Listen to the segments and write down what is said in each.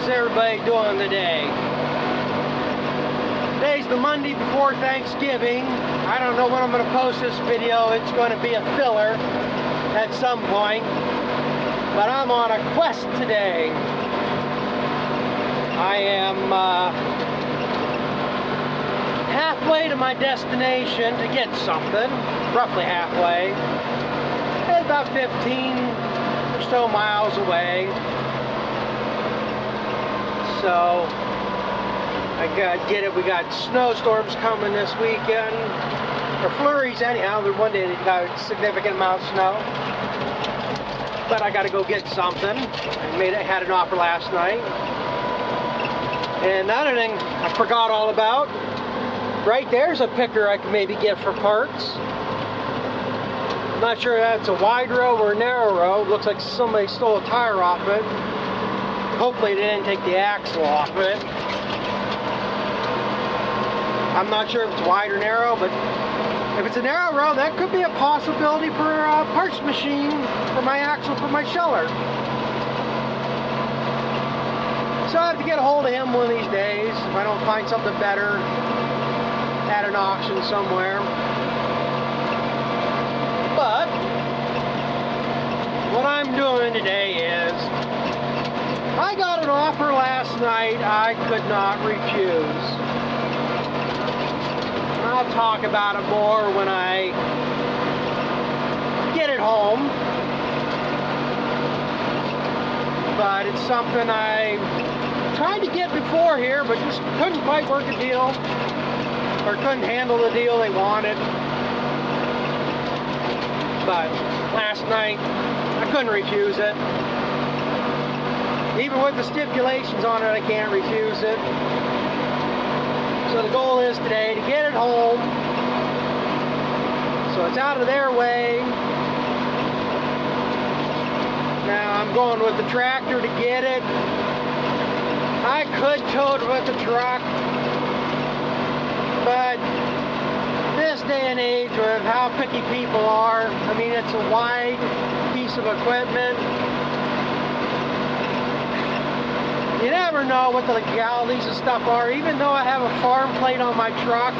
How's everybody doing today? Today's the Monday before Thanksgiving. I don't know when I'm going to post this video. It's going to be a filler at some point. But I'm on a quest today. I am halfway to my destination to get something. Roughly halfway. It's about 15 or so miles away. So I got get it. We got snowstorms coming this weekend, or flurries anyhow. One day they got a significant amount of snow, but I got to go get something. I had an offer last night, and another thing I forgot all about. Right there's a picker I could maybe get for parts. I'm not sure if that's a wide road or a narrow road. Looks like somebody stole a tire off it. Hopefully they didn't take the axle off it. I'm not sure if it's wide or narrow, but if it's a narrow road, that could be a possibility for a parts machine for my axle for my sheller. So I have to get a hold of him one of these days if I don't find something better at an auction somewhere. But what I'm doing today is I got an offer last night I could not refuse. I'll talk about it more when I get it home. But it's something I tried to get before here, but just couldn't quite work a deal, or couldn't handle the deal they wanted. But last night, I couldn't refuse it. Even with the stipulations on it, I can't refuse it. So the goal is today to get it home, so it's out of their way. Now I'm going with the tractor to get it. I could tow it with the truck, but this day and age with how picky people are, I mean, it's a wide piece of equipment. You never know what the legalities and stuff are. Even though I have a farm plate on my truck,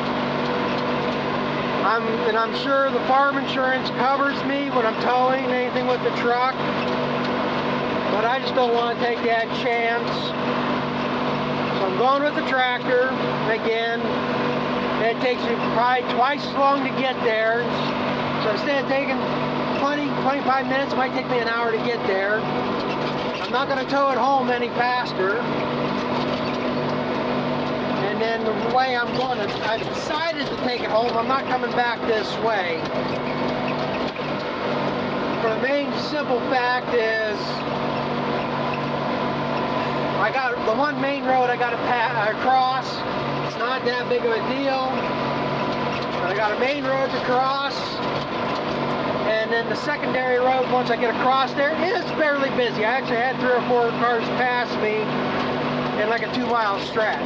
I'm sure the farm insurance covers me when I'm towing anything with the truck. But I just don't want to take that chance. So I'm going with the tractor. Again, it takes me probably twice as long to get there. So instead of taking 20-25 minutes, it might take me an hour to get there. I'm not going to tow it home any faster. And then the way I've decided to take it home, I'm not coming back this way. For the main simple fact is, I got the one main road I got to cross. It's not that big of a deal. I got a main road to cross. And then the secondary road, once I get across there, is fairly busy. I actually had 3 or 4 cars pass me in like a 2-mile stretch.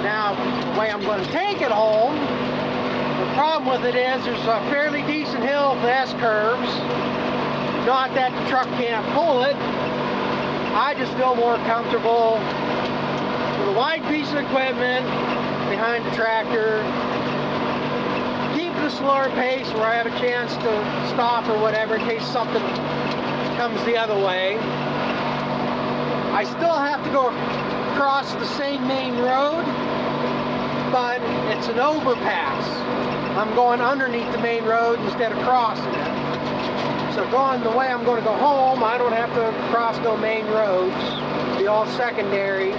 Now, the way I'm going to take it home, the problem with it is there's a fairly decent hill with S-curves. Not that the truck can't pull it. I just feel more comfortable with a wide piece of equipment behind the tractor. A slower pace where I have a chance to stop or whatever in case something comes the other way. I still have to go across the same main road, but it's an overpass. I'm going underneath the main road instead of crossing it. So going the way I'm going to go home, I don't have to cross no main roads. It'll be all secondary.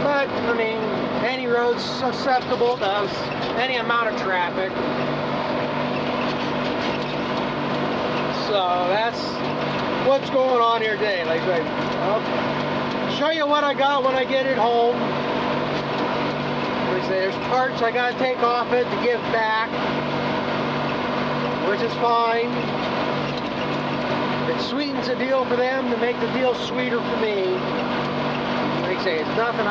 But, I mean, any road's susceptible to any amount of traffic. So that's what's going on here today. Like, I'll show you what I got when I get it home. Like I say, there's parts I got to take off it to give back, which is fine. It sweetens the deal for them to make the deal sweeter for me. Like I say, it's nothing.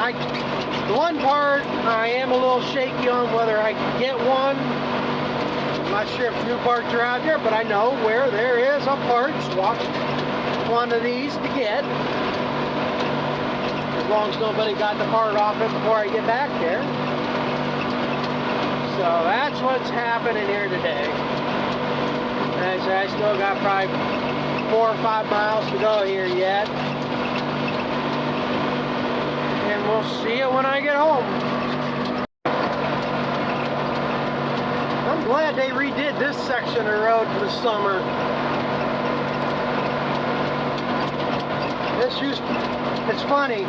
The one part I am a little shaky on whether I can get one. I'm not sure if new parts are out there, but I know where there is a part swap one of these to get. As long as nobody got the part off it before I get back there. So that's what's happening here today. As I still got probably 4 or 5 miles to go here yet. And we'll see you when I get home. I'm glad they redid this section of the road for the summer. It's funny,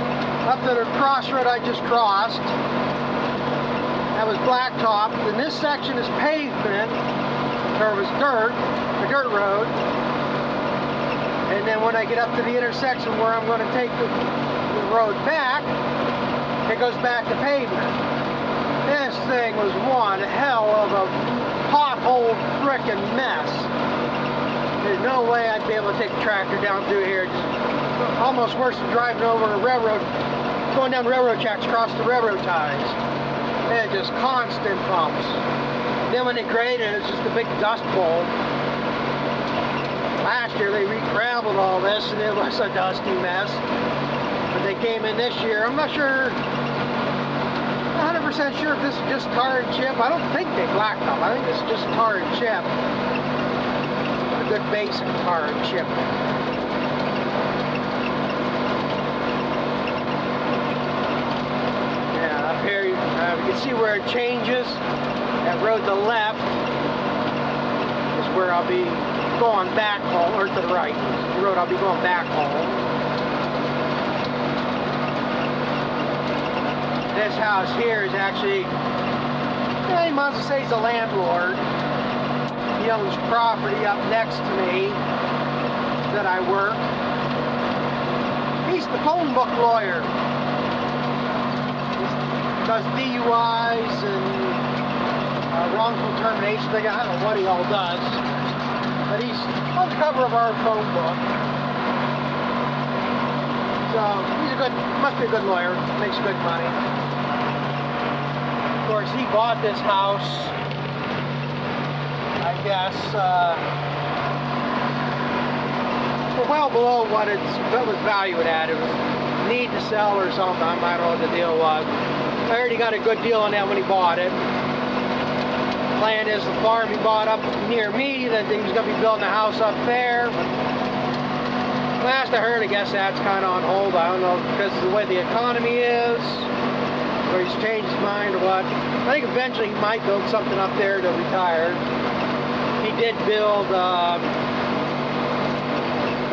up to the crossroad I just crossed, that was blacktop, and this section is pavement, or it was dirt, the dirt road. And then when I get up to the intersection where I'm going to take the road back, it goes back to pavement. This thing was one hell of a pothole frickin' mess. There's no way I'd be able to take a tractor down through here. It's almost worse than driving over a railroad, going down railroad tracks across the railroad ties. And just constant bumps. Then when they graded it, it's just a big dust bowl. Last year they re-graveled all this and it was a dusty mess. But they came in this year. I'm not sure, 100% sure if this is just tar and chip. I don't think they blacked them. I think this is just tar and chip. A good basic tar and chip. Yeah, up here you can see where it changes. That road to the left is where I'll be going back home, or to the right. The road I'll be going back home. This house here is actually, you might as well say he's a landlord. He owns property up next to me that I work. He's the phone book lawyer. He does DUIs and wrongful termination. I don't know what he all does. But he's on the cover of our phone book. So he's a good, must be a good lawyer, makes good money. Of course, he bought this house, I guess, for well below what it was valued at. It was need to sell or something. I don't know what the deal was. I heard he got a good deal on that when he bought it. Plan is the farm he bought up near me, that he was going to be building a house up there. Last I heard, I guess that's kind of on hold. I don't know, because of the way the economy is, or he's changed his mind or what. I think eventually he might build something up there to retire. He did build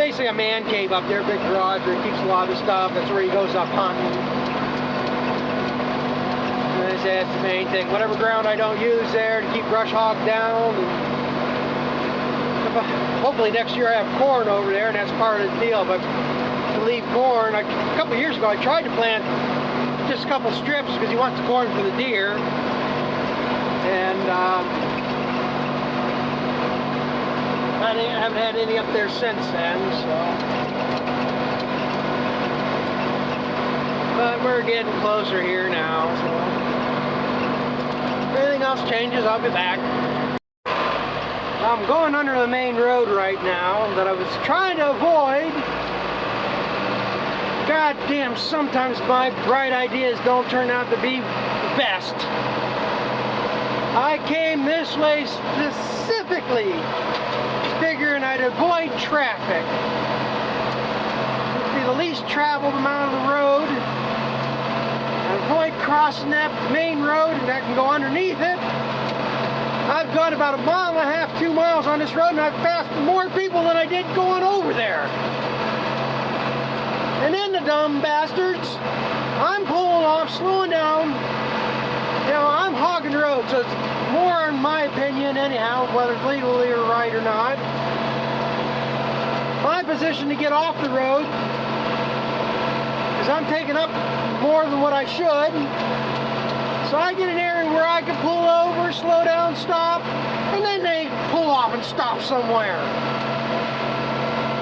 basically a man cave up there, big garage where he keeps a lot of stuff. That's where he goes up hunting. That's the main thing. Whatever ground I don't use there to keep brush hog down. And hopefully next year I have corn over there, and that's part of the deal. But to leave corn, a couple of years ago I tried to plant just a couple strips because he wants the corn for the deer. And I haven't had any up there since then. So. But we're getting closer here now. So. If anything else changes, I'll be back. I'm going under the main road right now that I was trying to avoid. God damn, sometimes my bright ideas don't turn out to be the best. I came this way specifically figuring I'd avoid traffic. It'd be the least traveled amount of the road. Avoid crossing that main road, and I can go underneath it. I've gone about 1.5 miles, 2 miles on this road, and I've passed more people than I did going over there. And then the dumb bastards, I'm pulling off, slowing down. You know, I'm hogging the road, so it's more in my opinion anyhow, whether it's legally or right or not. My position to get off the road is I'm taking up more than what I should. So I get an area where I can pull over, slow down, stop, and then they pull off and stop somewhere.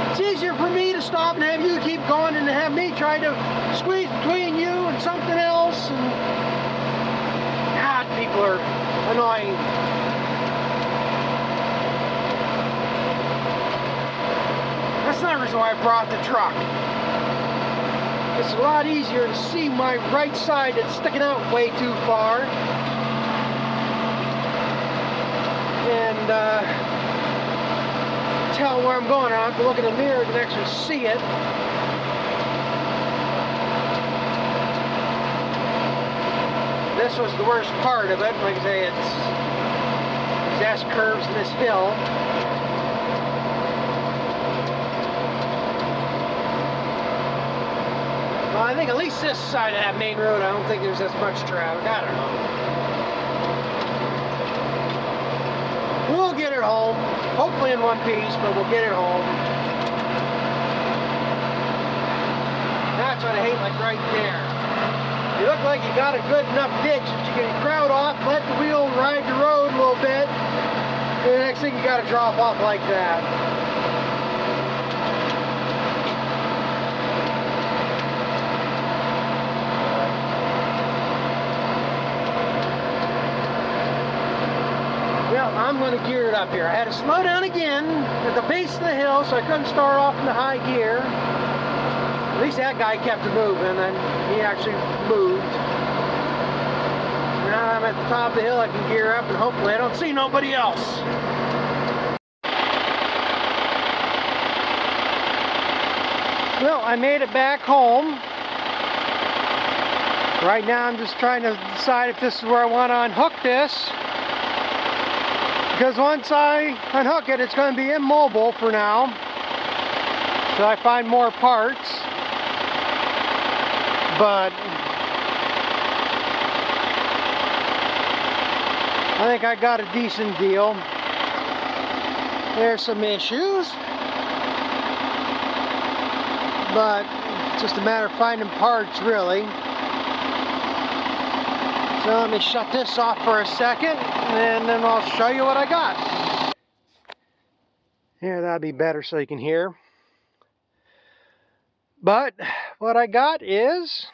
It's easier for me to stop and have you keep going than to have me try to squeeze between you and something else. And God, people are annoying. That's not a so I brought the truck. It's a lot easier to see my right side that's sticking out way too far. And tell where I'm going. I have to look in the mirror to actually see it. This was the worst part of it. Like I say, it's these S curves in this hill. Well, I think at least this side of that main road, I don't think there's as much traffic. I don't know. We'll get it home. Hopefully in one piece, but we'll get it home. That's what I hate, like right there. You look like you got a good enough ditch that you can crowd off, let the wheel ride the road a little bit, and the next thing you got to drop off like that. Well, I'm going to gear it up here. I had to slow down again at the base of the hill, so I couldn't start off in the high gear. At least that guy kept it moving, and he actually moved. Now I'm at the top of the hill, I can gear up, and hopefully I don't see nobody else. Well, I made it back home. Right now I'm just trying to decide if this is where I want to unhook this. Because once I unhook it, it's going to be immobile for now. So I find more parts. But I think I got a decent deal. There's some issues, but it's just a matter of finding parts, really. So let me shut this off for a second, and then I'll show you what I got. Here, that'll be better so you can hear. But what I got is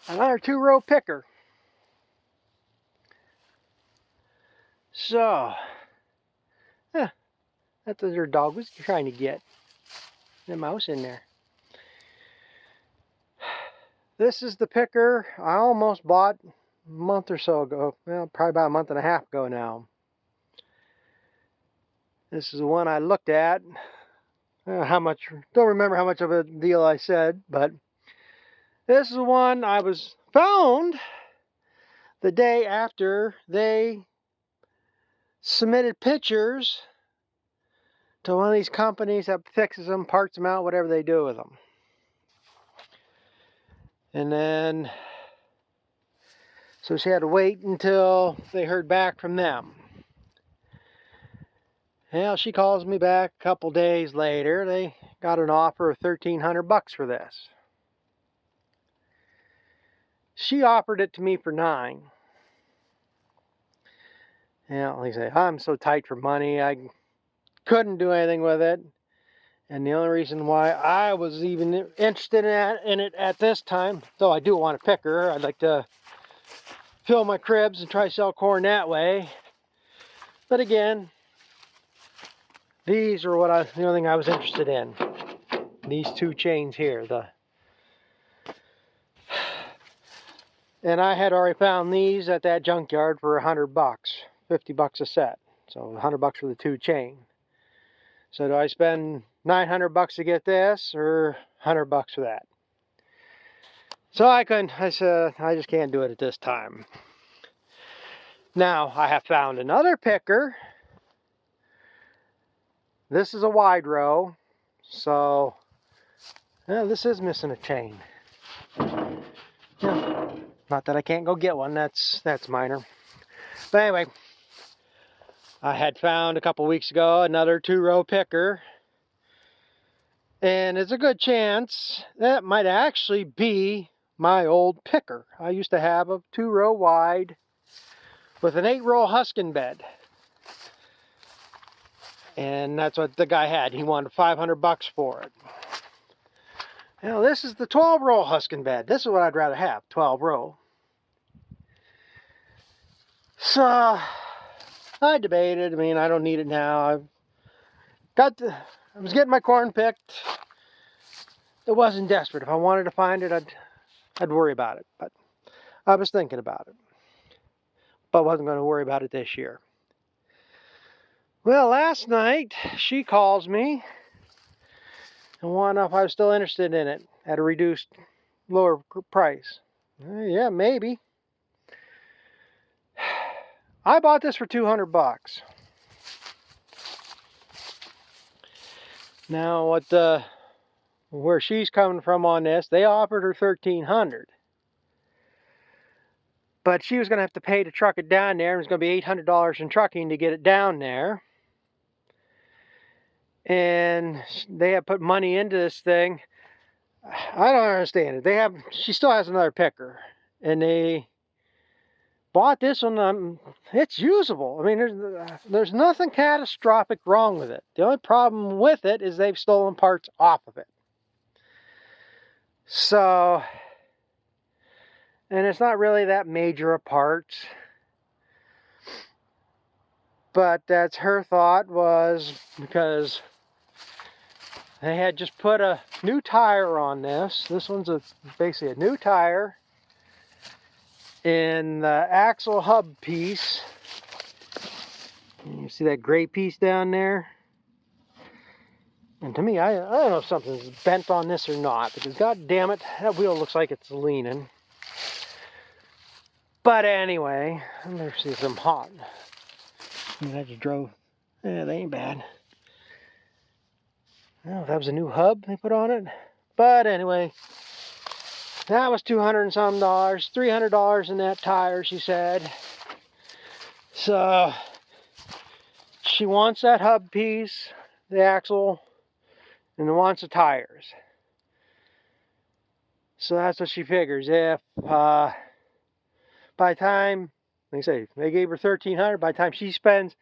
another 2-row picker. So, that's what your dog was trying to get. The mouse in there. This is the picker I almost bought a month or so ago. Well, probably about a month and a half ago now. This is the one I looked at. Don't remember how much of a deal I said, but this is the one I was found the day after they submitted pictures to one of these companies that fixes them, parts them out, whatever they do with them. And then, so she had to wait until they heard back from them. Well, she calls me back a couple days later. They got an offer of $1,300 for this. She offered it to me for $9. Like I say, I'm so tight for money, I couldn't do anything with it. And the only reason why I was even interested in it at this time, though I do want a picker, I'd like to fill my cribs and try to sell corn that way. But again, these are the only thing I was interested in. These 2 chains here. And I had already found these at that junkyard for $100, $50 a set. So $100 for the 2 chain. So do I spend $900 to get this, or $100 for that? So I said, I just can't do it at this time. Now, I have found another picker. This is a wide row, so this is missing a chain. Yeah, not that I can't go get one, that's minor. But anyway, I had found a couple weeks ago another 2-row picker, and it's a good chance that might actually be my old picker. I used to have a 2-row wide with an 8-row husking bed. And that's what the guy had. He wanted $500 for it. Now this is the 12-row husking bed. This is what I'd rather have, 12-row. So I debated. I mean, I don't need it now. I was getting my corn picked. It wasn't desperate. If I wanted to find it, I'd worry about it. But I was thinking about it. But wasn't going to worry about it this year. Well, last night, she calls me and wanted to know if I was still interested in it at a reduced, lower price. Yeah, maybe. I bought this for $200. Now, where she's coming from on this, they offered her $1,300. But she was going to have to pay to truck it down there. It was going to be $800 in trucking to get it down there. And they have put money into this thing. I don't understand it. She still has another picker. And they bought this one. It's usable. I mean, there's nothing catastrophic wrong with it. The only problem with it is they've stolen parts off of it. So, and it's not really that major a part. But that's her thought, was because they had just put a new tire on this. This one's basically a new tire. In the axle hub piece, you see that gray piece down there? And to me, I don't know if something's bent on this or not, because god damn it, that wheel looks like it's leaning. But anyway, let's see if I'm hot. I mean, I just drove. Yeah, they ain't bad. I don't know if that was a new hub they put on it. But anyway, that was $200 and some, $300 in that tire, she said. So she wants that hub piece, the axle, and wants the tires. So that's what she figures. If by the time, like I say, they gave her $1,300, by the time she spends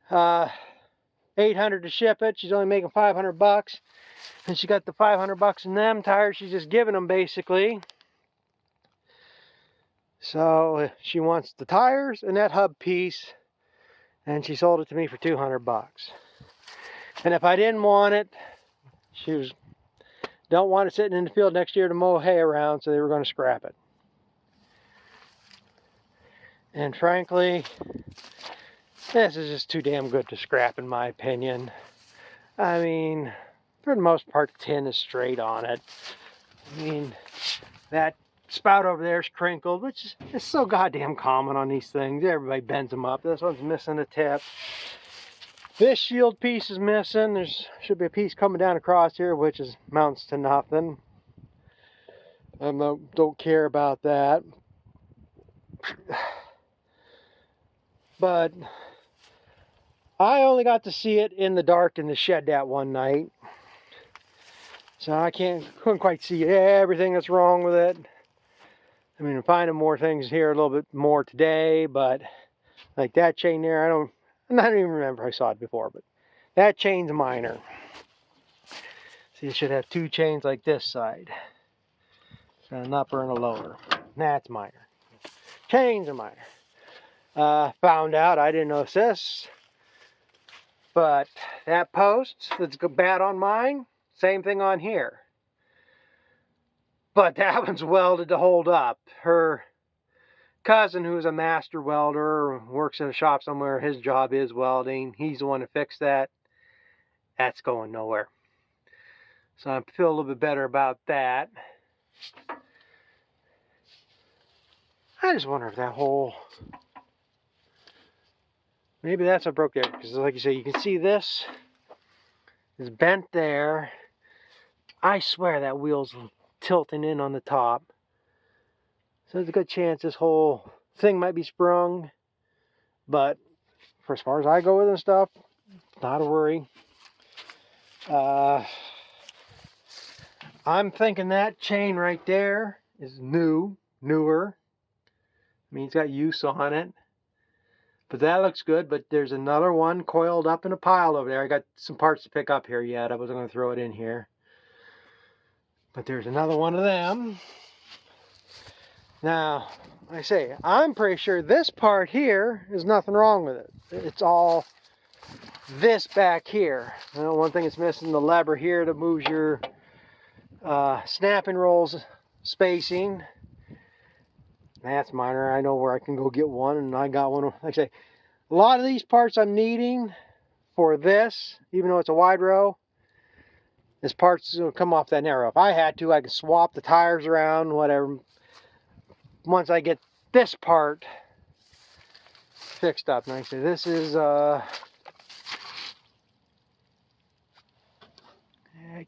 $800 to ship it, she's only making $500. And she got the $500 in them tires. She's just giving them basically. So she wants the tires and that hub piece, and she sold it to me for $200. And if I didn't want it, don't want it sitting in the field next year to mow hay around, so they were going to scrap it. And frankly, this is just too damn good to scrap, in my opinion. I mean, for the most part, the tin is straight on it. I mean, that spout over there is crinkled, which is so goddamn common on these things. Everybody bends them up. This one's missing a tip. This shield piece is missing. There should be a piece coming down across here, which amounts to nothing. I don't care about that. But I only got to see it in the dark in the shed that one night. So I couldn't quite see everything that's wrong with it. I mean, I'm finding more things here a little bit more today, but like that chain there, I don't even remember I saw it before, but that chain's minor. See, it should have two chains like this side, an upper and a lower. That's minor. Chains are minor. Found out, I didn't notice this, but that post that's bad on mine, same thing on here. But that one's welded to hold up. Her cousin, who's a master welder, works in a shop somewhere, his job is welding. He's the one to fix that. That's going nowhere. So I feel a little bit better about that. I just wonder if that hole, maybe that's what broke there. Because like you say, you can see this is bent there. I swear that wheel's tilting in on the top. So there's a good chance this whole thing might be sprung. But for as far as I go with and stuff, not a worry. I'm thinking that chain right there is newer. I mean, it's got use on it. But that looks good. But there's another one coiled up in a pile over there. I got some parts to pick up here yet. I wasn't going to throw it in here. But there's another one of them. Now, like I say, I'm pretty sure this part here is nothing wrong with it. It's all this back here. Well, one thing it's missing, the lever here that moves your snapping rolls spacing. That's minor. I know where I can go get one, and I got one. Like I say, a lot of these parts I'm needing for this, even though it's a wide row, this part's going to come off that narrow. If I had to, I could swap the tires around, whatever. Once I get this part fixed up. And like I say, this is I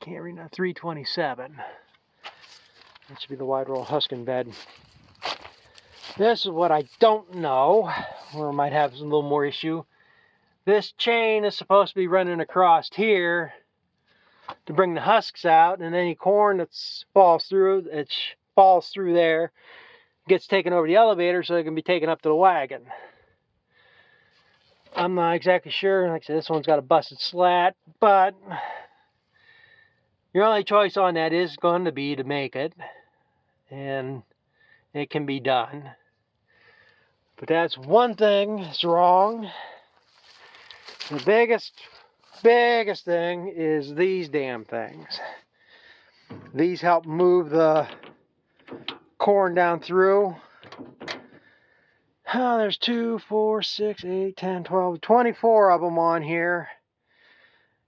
can't read now, 327. That should be the wide roll Huskin bed. This is what I don't know, or I might have a little more issue. This chain is supposed to be running across here to bring the husks out, and any corn that falls through, it falls through there, gets taken over the elevator so it can be taken up to the wagon. I'm not exactly sure. Like I said, this one's got a busted slat, but your only choice on that is going to be to make it, and it can be done. But that's one thing that's wrong. The biggest thing is these damn things. These help move the corn down through. Oh, there's 2, 4, 6, 8, 10, 12, 24 of them on here.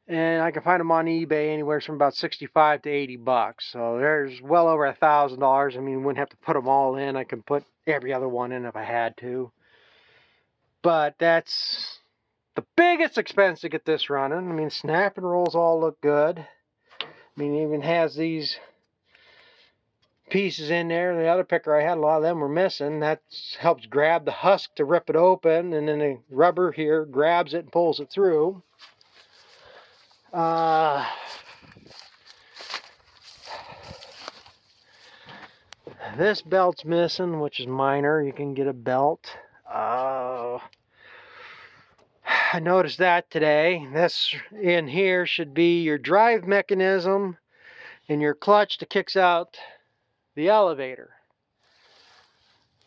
And I can find them on eBay anywhere from about 65 to 80 bucks. So there's well over $1,000. I mean, you wouldn't have to put them all in. I can put every other one in if I had to. But that's the biggest expense to get this running. I mean, snap and rolls all look good. I mean, it even has these pieces in there. The other picker I had, a lot of them were missing. That helps grab the husk to rip it open, and then the rubber here grabs it and pulls it through. This belt's missing, which is minor. You can get a belt. I noticed that today. This in here should be your drive mechanism and your clutch that kicks out the elevator.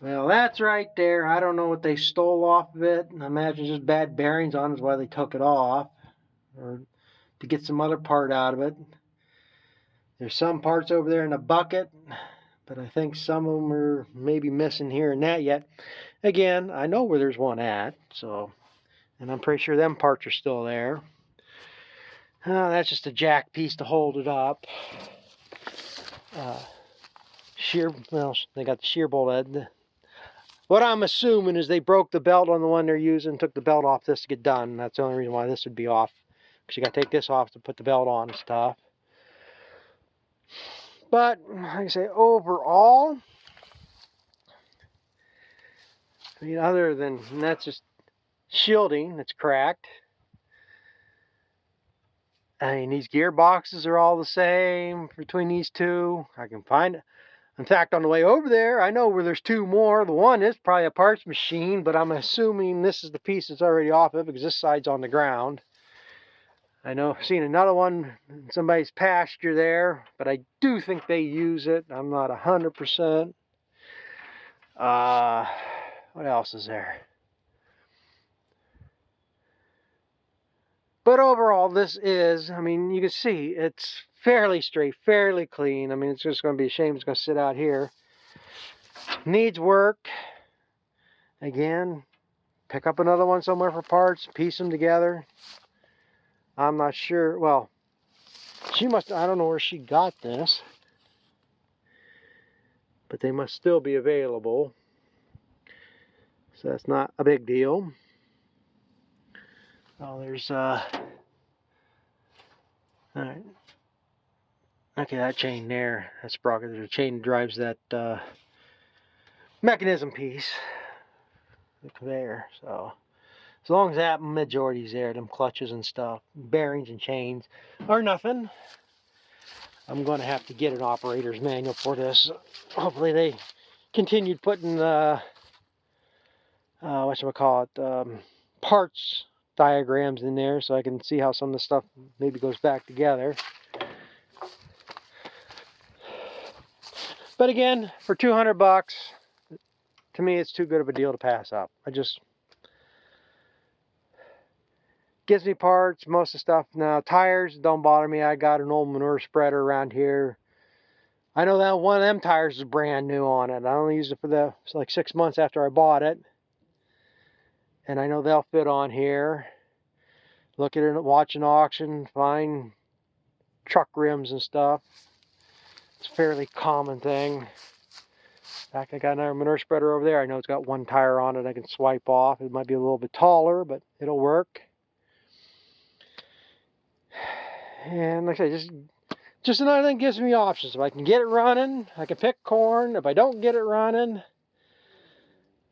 Well, that's right there. I don't know what they stole off of it. I imagine just bad bearings on it is why they took it off, or to get some other part out of it. There's some parts over there in the bucket, but I think some of them are maybe missing here and that yet. Again, I know where there's one at, so, and I'm pretty sure them parts are still there. That's just a jack piece to hold it up. Well, they got the shear bolt head. What I'm assuming is they broke the belt on the one they're using, took the belt off this to get done. That's the only reason why this would be off, because you got to take this off to put the belt on and stuff. But, like I say, overall, I mean, other than that's just shielding that's cracked. I mean, these gearboxes are all the same between these two. I can find it. In fact, on the way over there, I know where there's two more. The one is probably a parts machine, but I'm assuming this is the piece that's already off of it because this side's on the ground. I know I've seen another one in somebody's pasture there, but I do think they use it. I'm not 100%. What else is there? But overall, this is, I mean, you can see it's fairly straight, fairly clean. I mean, it's just going to be a shame it's going to sit out here. Needs work. Again, pick up another one somewhere for parts, piece them together. I'm not sure. Well, she must, I don't know where she got this, but they must still be available. So that's not a big deal. Oh, there's, all right. Okay, that chain there, that sprocket, there's a chain that drives that mechanism piece, the conveyor. So as long as that majority's there, them clutches and stuff, bearings and chains are nothing. I'm going to have to get an operator's manual for this. Hopefully they continued putting the parts diagrams in there so I can see how some of the stuff maybe goes back together. But again, for 200 bucks, to me it's too good of a deal to pass up. gives me parts, most of the stuff. Now, tires don't bother me. I got an old manure spreader around here. I know that one of them tires is brand new on it. I only used it for like 6 months after I bought it. And I know they'll fit on here. Look at it, watch an auction, find truck rims and stuff. It's a fairly common thing. In fact, I got another manure spreader over there. I know it's got one tire on it I can swipe off. It might be a little bit taller, but it'll work. And like I say, just another thing gives me options. If I can get it running, I can pick corn. If I don't get it running,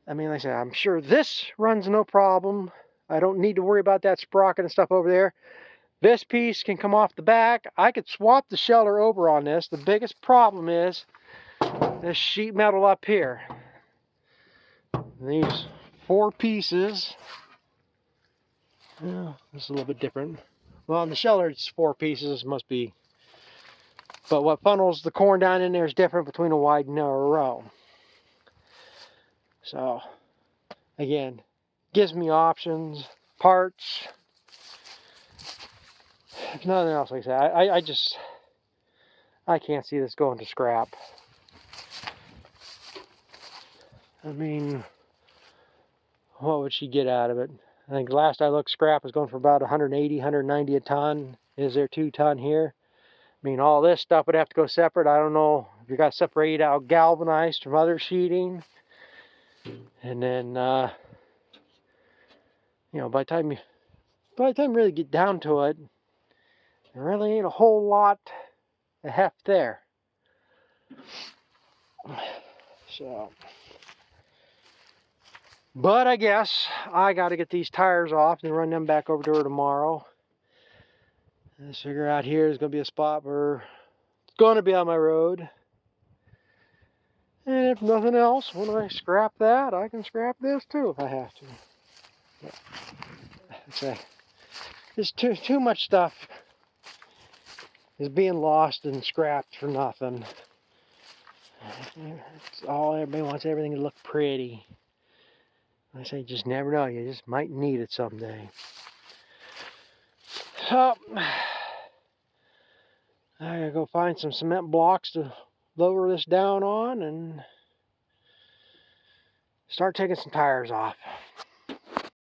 I mean, like I said, I'm sure this runs no problem. I don't need to worry about that sprocket and stuff over there. This piece can come off the back. I could swap the shelter over on this. The biggest problem is this sheet metal up here. These 4 pieces. Yeah, this is a little bit different. Well, on the shelter, it's 4 pieces. Must be. But what funnels the corn down in there is different between a wide and narrow row. So, again, gives me options, parts. If nothing else, like I said, I can't see this going to scrap. I mean, what would she get out of it? I think last I looked, scrap was going for about 180, 190 a ton. Is there 2 ton here? I mean, all this stuff would have to go separate. I don't know if you got separated out galvanized from other sheeting. And then, you know, by the time you really get down to it, there really ain't a whole lot of heft there. So, but I guess I got to get these tires off and run them back over to her tomorrow. Let's figure out here is going to be a spot where it's going to be on my road. And if nothing else, when I scrap that, I can scrap this too if I have to. But, there's too much stuff is being lost and scrapped for nothing. It's all everybody wants everything to look pretty. I say, just never know. You just might need it someday. So, I gotta go find some cement blocks to lower this down on and start taking some tires off.